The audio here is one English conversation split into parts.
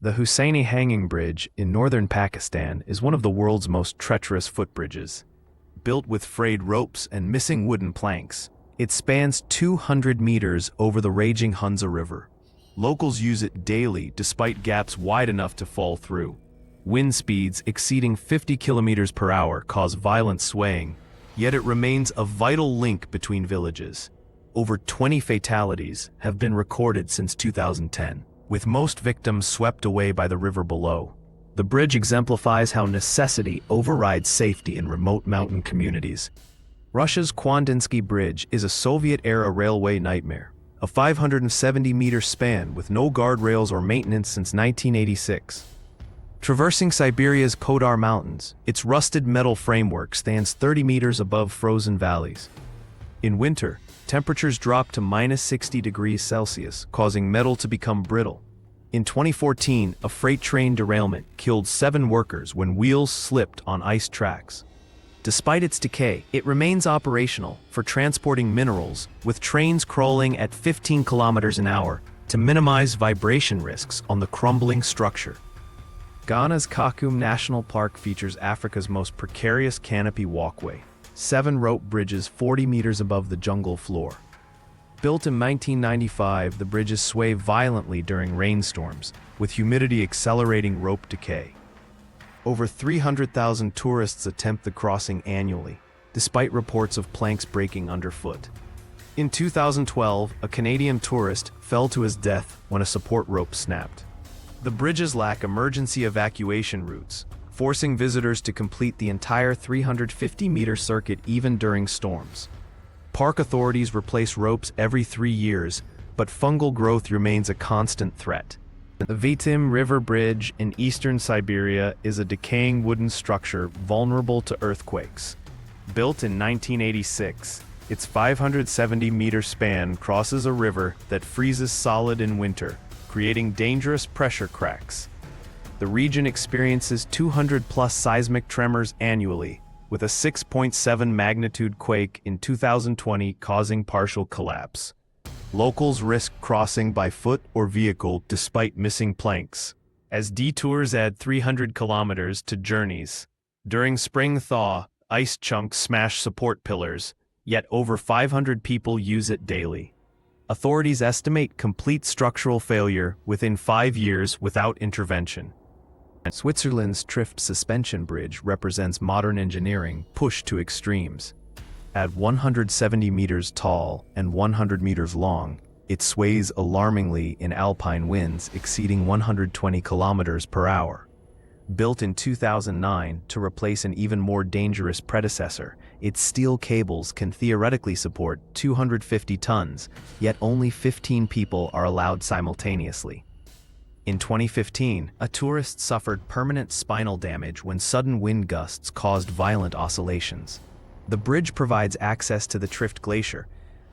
The Hussaini Hanging Bridge in northern Pakistan is one of the world's most treacherous footbridges. Built with frayed ropes and missing wooden planks, it spans 200 meters over the raging Hunza River. Locals use it daily despite gaps wide enough to fall through. Wind speeds exceeding 50 kilometers per hour cause violent swaying, yet it remains a vital link between villages. Over 20 fatalities have been recorded since 2010. With most victims swept away by the river below. The bridge exemplifies how necessity overrides safety in remote mountain communities. Russia's Kuandinsky Bridge is a Soviet-era railway nightmare, a 570-meter span with no guardrails or maintenance since 1986. Traversing Siberia's Kodar Mountains, its rusted metal framework stands 30 meters above frozen valleys. In winter, temperatures drop to -60 degrees Celsius, causing metal to become brittle. In 2014, a freight train derailment killed 7 workers when wheels slipped on ice tracks. Despite its decay, it remains operational for transporting minerals, with trains crawling at 15 kilometers an hour to minimize vibration risks on the crumbling structure. Ghana's Kakum National Park features Africa's most precarious canopy walkway. 7 rope bridges 40 meters above the jungle floor. Built in 1995, the bridges sway violently during rainstorms, with humidity accelerating rope decay. Over 300,000 tourists attempt the crossing annually, despite reports of planks breaking underfoot. In 2012, a Canadian tourist fell to his death when a support rope snapped. The bridges lack emergency evacuation routes, forcing visitors to complete the entire 350-meter circuit even during storms. Park authorities replace ropes every 3 years, but fungal growth remains a constant threat. The Vitim River Bridge in eastern Siberia is a decaying wooden structure vulnerable to earthquakes. Built in 1986, its 570-meter span crosses a river that freezes solid in winter, creating dangerous pressure cracks. The region experiences 200-plus seismic tremors annually, with a 6.7 magnitude quake in 2020 causing partial collapse. Locals risk crossing by foot or vehicle despite missing planks, as detours add 300 kilometers to journeys. During spring thaw, ice chunks smash support pillars, yet over 500 people use it daily. Authorities estimate complete structural failure within 5 years without intervention. Switzerland's Trift suspension bridge represents modern engineering pushed to extremes. At 170 meters tall and 100 meters long, it sways alarmingly in alpine winds exceeding 120 kilometers per hour. Built in 2009 to replace an even more dangerous predecessor, its steel cables can theoretically support 250 tons, yet only 15 people are allowed simultaneously. In 2015, a tourist suffered permanent spinal damage when sudden wind gusts caused violent oscillations. The bridge provides access to the Trift glacier,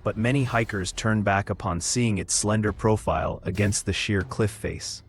but many hikers turn back upon seeing its slender profile against the sheer cliff face.